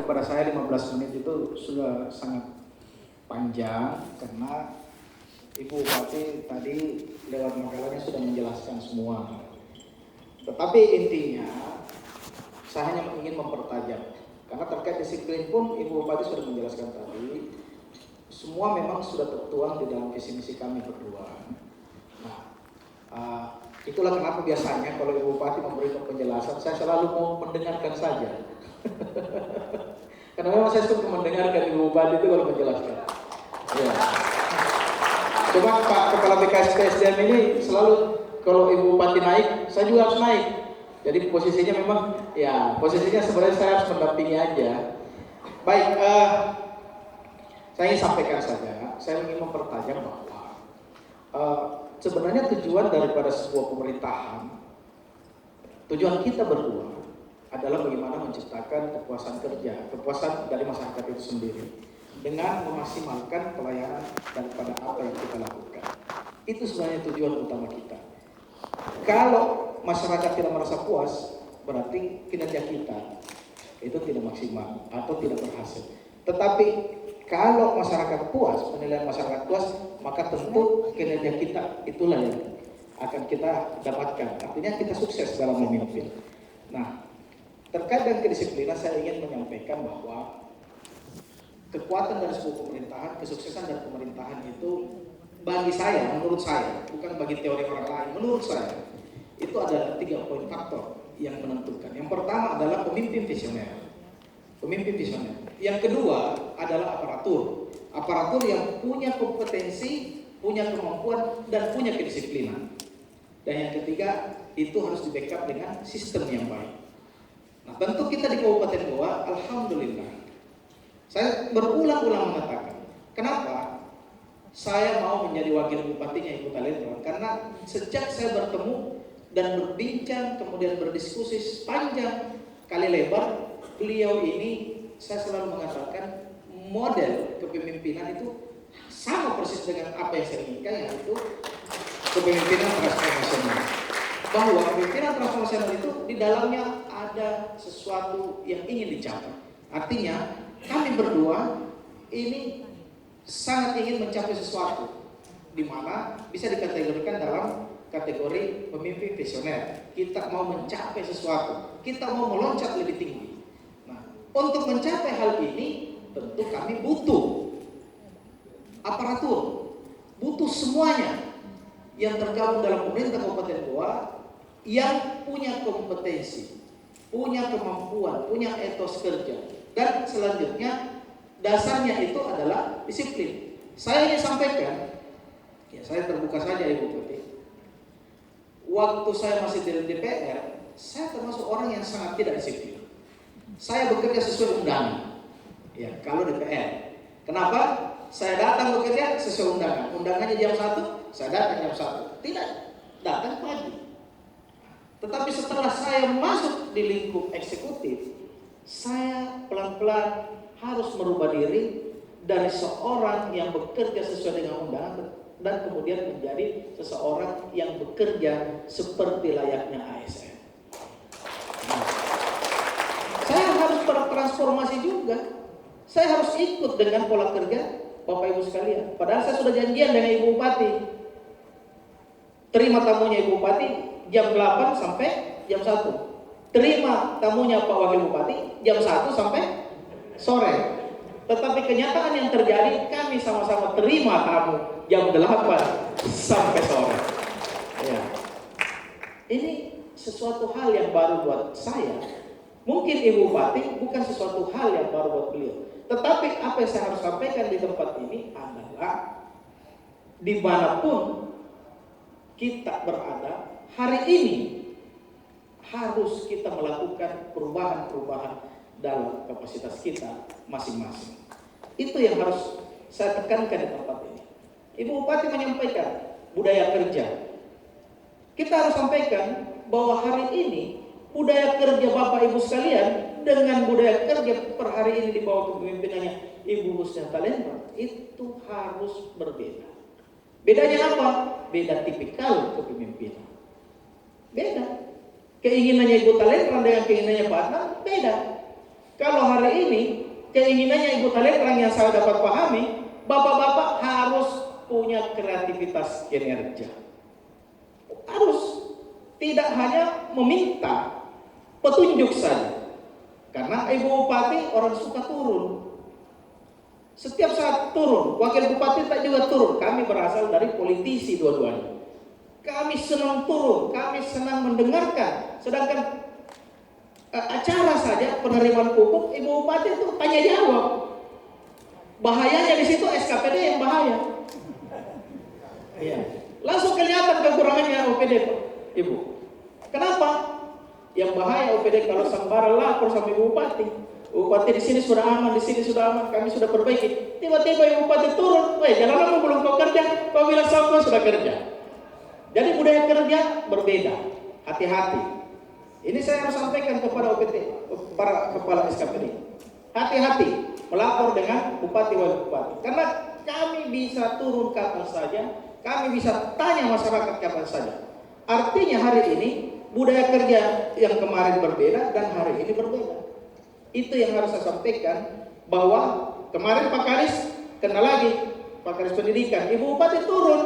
kepada saya 15 menit itu sudah sangat panjang karena Ibu Bupati tadi lewat makalahnya sudah menjelaskan semua. Tetapi intinya saya hanya ingin mempertajam karena terkait disiplin pun Ibu Bupati sudah menjelaskan tadi. Semua memang sudah tertuang di dalam visi misi kami berdua. Nah, itulah kenapa biasanya kalau Ibu Bupati memberikan penjelasan, saya selalu mau mendengarkan saja. Karena memang saya suka mendengarkan Ibu Bupati itu kalau menjelaskan. Ya. Cuma Pak Kepala BKS PSDM ini selalu kalau Ibu Bupati naik, saya juga harus naik. Jadi posisinya memang, ya posisinya sebenarnya saya harus mendampingi aja. Baik, saya ingin sampaikan saja, saya ingin mempertajam bahwa sebenarnya tujuan daripada sebuah pemerintahan, tujuan kita berdua adalah bagaimana menciptakan kepuasan kerja, kepuasan dari masyarakat itu sendiri dengan memaksimalkan pelayanan daripada apa yang kita lakukan. Itu sebenarnya tujuan utama kita. Kalau masyarakat tidak merasa puas, berarti kinerja kita itu tidak maksimal atau tidak berhasil. Tetapi kalau masyarakat puas, penilaian masyarakat puas, maka tentu kinerja kita itulah yang akan kita dapatkan. Artinya kita sukses dalam memimpin. Nah, terkait dengan kedisiplinan, saya ingin menyampaikan bahwa kekuatan dari sebuah pemerintahan, kesuksesan dari pemerintahan itu bagi saya, menurut saya, bukan bagi teori orang lain, menurut saya itu adalah 3 poin faktor yang menentukan. Yang pertama adalah pemimpin visioner. Pemimpin visioner. Yang kedua adalah aparatur. Aparatur yang punya kompetensi, punya kemampuan, dan punya kedisiplinan. Dan yang ketiga, itu harus di-backup dengan sistem yang baik. Nah, tentu kita di Kabupaten Goa, alhamdulillah. Saya berulang-ulang mengatakan, kenapa saya mau menjadi wakil bupatinya Ibu Talendra? Karena sejak saya bertemu dan berbincang, kemudian berdiskusi sepanjang kali lebar, beliau ini saya selalu mengatakan model kepemimpinan itu sama persis dengan apa yang saya inginkan, yaitu kepemimpinan transformasional. Bahwa kepemimpinan transformasional itu di dalamnya ada sesuatu yang ingin dicapai. Artinya kami berdua ini sangat ingin mencapai sesuatu, di mana bisa dikategorikan dalam kategori pemimpin visioner. Kita mau mencapai sesuatu, kita mau meloncat lebih tinggi. Nah, untuk mencapai hal ini tentu kami butuh aparatur, butuh semuanya yang tergabung dalam pemerintah Kabupaten Goa yang punya kompetensi, punya kemampuan, punya etos kerja. Dan selanjutnya dasarnya itu adalah disiplin. Saya ingin sampaikan, ya saya terbuka saja Ibu Bupati. Waktu saya masih di DPR, saya termasuk orang yang sangat tidak disiplin. Saya bekerja sesuai undangan. Ya, kalau DPR. Kenapa? Saya datang bekerja sesuai undangan. Undangannya jam 1, saya datang jam 1. Tidak, datang pagi. Tetapi setelah saya masuk di lingkup eksekutif, saya pelan-pelan harus merubah diri dari seorang yang bekerja sesuai dengan undangan dan kemudian menjadi seseorang yang bekerja seperti layaknya ASN. Nah, saya harus bertransformasi juga. Saya harus ikut dengan pola kerja Bapak Ibu sekalian. Padahal saya sudah janjian dengan Ibu Bupati. Terima tamunya Ibu Bupati jam 8 sampai jam 1. Terima tamunya Pak Wakil Bupati jam 1 sampai sore. Tetapi kenyataan yang terjadi, kami sama-sama terima tamu jam 8 sampai sore. Ya. Ini sesuatu hal yang baru buat saya. Mungkin Ibu Bupati bukan sesuatu hal yang baru buat beliau. Tetapi apa yang saya harus sampaikan di tempat ini adalah dimanapun kita berada hari ini, harus kita melakukan perubahan-perubahan dalam kapasitas kita masing-masing. Itu yang harus saya tekankan di tempat ini. Ibu Bupati menyampaikan budaya kerja. Kita harus sampaikan bahwa hari ini budaya kerja Bapak Ibu sekalian dengan budaya kerja per hari ini di bawah kepemimpinannya Ibu Husna Talendra itu harus berbeda. Bedanya apa? Beda tipikal kepemimpinan. Beda. Keinginannya Ibu Talendra dengan keinginannya Pak Adnan beda. Kalau hari ini keinginannya Ibu Taletrang yang saya dapat pahami, bapak-bapak harus punya kreativitas kinerja. Harus, tidak hanya meminta petunjuk saja. Karena Ibu Bupati orang suka turun. Setiap saat turun, Wakil Bupati tak juga turun. Kami berasal dari politisi dua-duanya. Kami senang turun, kami senang mendengarkan. Sedangkan acara saja penerimaan pupuk, Ibu Bupati itu tanya jawab. Bahayanya di situ SKPD yang bahaya. Iya. Langsung kelihatan kekurangannya OPD, Ibu. Kenapa? Yang bahaya OPD kalau sembara lapor sama Ibu Bupati. Bupati di sini sudah aman, di sini sudah aman, kami sudah perbaiki. Tiba-tiba Ibu Bupati turun, jalan lama belum kau kerja, kau bilang sama sudah kerja. Jadi budaya kerja berbeda, hati-hati. Ini saya harus sampaikan kepada OPD, para kepala SKPD. Hati-hati melapor dengan Bupati Wali Bupati. Karena kami bisa turun kapan saja, kami bisa tanya masyarakat kapan saja. Artinya hari ini budaya kerja yang kemarin berbeda dan hari ini berbeda. Itu yang harus saya sampaikan, bahwa kemarin Pak Kadis kena lagi, Pak Kadis Pendidikan, Ibu Bupati turun,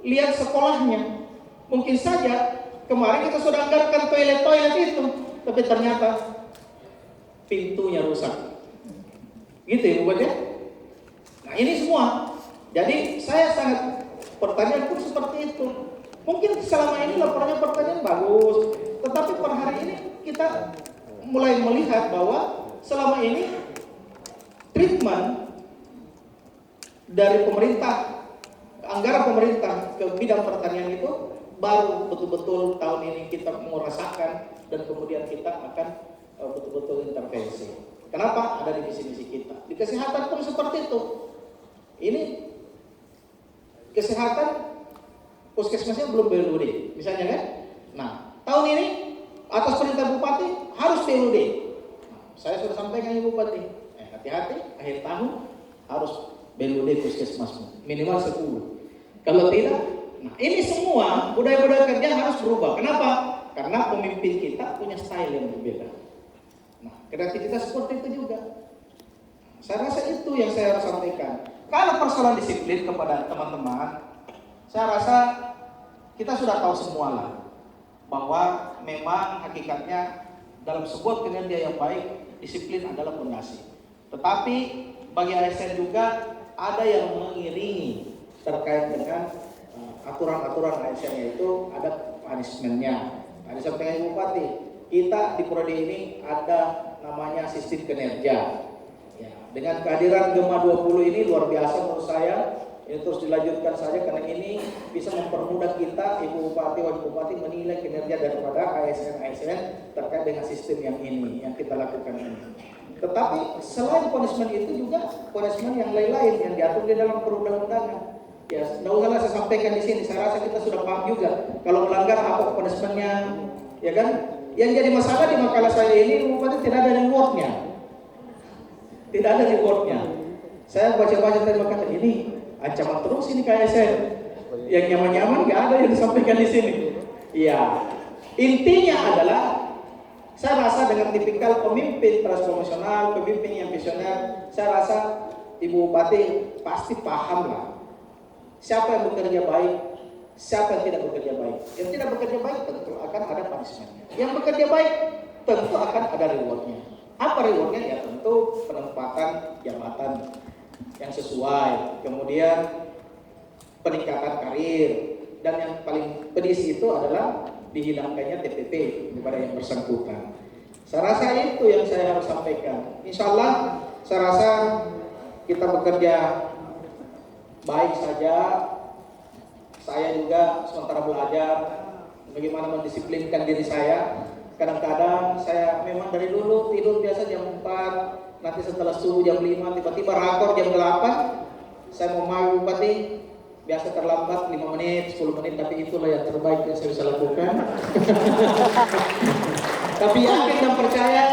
lihat sekolahnya. Mungkin saja kemarin kita sudah anggarkan toilet itu, tapi ternyata pintunya rusak. Gitu Ibu Bupati. Nah ini semua. Jadi saya sangat, pertanyaan pun seperti itu. Mungkin selama ini laporannya pertanyaan bagus, tetapi per hari ini kita mulai melihat bahwa selama ini treatment dari pemerintah, anggaran pemerintah ke bidang pertanian itu baru betul-betul tahun ini kita merasakan, dan kemudian kita akan betul-betul intervensi. Kenapa? Ada di visi-misi kita. Di kesehatan pun seperti itu. Ini kesehatan puskesmasnya belum BLUD, misalnya kan? Nah, tahun ini atas perintah Bupati harus BLUD. Saya sudah sampaikan Ibu Bupati, hati-hati akhir tahun harus BLUD puskesmasmu minimal 10. Kalau tidak, nah ini semua budaya-budaya kerja harus berubah. Kenapa? Karena pemimpin kita punya style yang berbeda. Nah, kreativitas seperti itu juga. Saya rasa itu yang saya harus sampaikan. Kalau persoalan disiplin kepada teman-teman, saya rasa kita sudah tahu semua lah, bahwa memang hakikatnya dalam sebuah kinerja yang baik, disiplin adalah fondasi. Tetapi bagi ASN juga ada yang mengiringi terkait dengan aturan-aturan ASN, yaitu ada punishment-nya. Tadi sampaikan Ibu Bupati, kita di Prodi ini ada namanya sistem kinerja. Ya, dengan kehadiran Gema 20 ini luar biasa menurut saya. Ini terus dilanjutkan saja, karena ini bisa mempermudah kita, Ibu Bupati, Wali Bupati menilai kinerja daripada ASN terkait dengan sistem yang ini, yang kita lakukan ini. Tetapi selain punishment itu juga punishment yang lain-lain yang diatur di dalam perundang-undangan. Ya, tidak usahlah saya sampaikan di sini. Saya rasa kita sudah paham juga kalau melanggar apa punishmentnya, ya kan? Yang jadi masalah di makalah saya ini, Ibu Bupati, tidak ada rewardnya. Tidak ada rewardnya. Saya baca-baca tadi makalah ini. Ancaman terus ini KSN. Yang nyaman-nyaman nggak ada yang disampaikan di sini. Iya. Intinya adalah saya rasa dengan tipikal pemimpin transformasional, pemimpin yang visioner, saya rasa Ibu Bupati pasti paham lah siapa yang bekerja baik, siapa yang tidak bekerja baik. Yang tidak bekerja baik tentu akan ada punishment-nya. Yang bekerja baik tentu akan ada reward-nya. Apa reward-nya? Ya tentu penempatan jabatan yang sesuai, kemudian peningkatan karir, dan yang paling pedis itu adalah dihilangkannya TPP kepada yang bersangkutan. Saya rasa itu yang saya harus sampaikan. Insya Allah saya rasa kita bekerja baik saja. Saya juga sementara belajar bagaimana mendisiplinkan diri saya. Kadang-kadang saya memang dari dulu tidur biasa jam 4, nanti setelah subuh jam 5, tiba-tiba rakor jam 8. Saya mau malu Bupati, biasa terlambat 5 menit, 10 menit, tapi itulah yang terbaik yang saya bisa lakukan. Tapi yakin dan percaya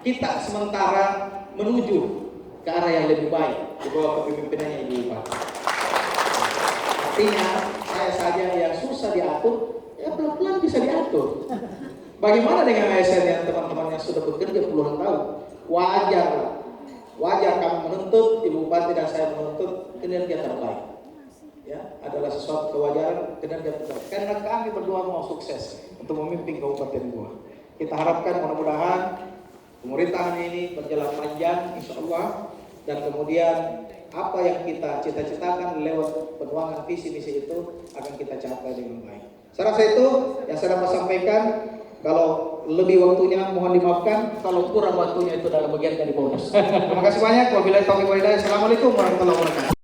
kita sementara menuju ke arah yang lebih baik di bawah kepemimpinannya Ibu Bupati. Artinya saya saja yang susah diatur, ya pelan-pelan bisa diatur. Bagaimana dengan ASN yang teman-teman yang sudah bekerja puluhan tahun? Wajar kami menuntut, Ibu Bupati dan saya menuntut kinerja terbaik. Ya, adalah sesuatu kewajaran kinerja terbaik. Karena kami berdua mau sukses untuk memimpin Kabupaten Goa. Kita harapkan mudah-mudahan pemerintahan ini berjalan panjang, insya Allah, dan kemudian apa yang kita cita-citakan lewat penuangan visi misi itu akan kita capai dengan baik. Saya rasa itu yang saya dapat sampaikan. Kalau lebih waktunya mohon dimaafkan, kalau kurang waktunya itu adalah bagian dari bonus. Terima kasih banyak. Wabillahi taufiq wal hidayah. Assalamualaikum warahmatullahi wabarakatuh.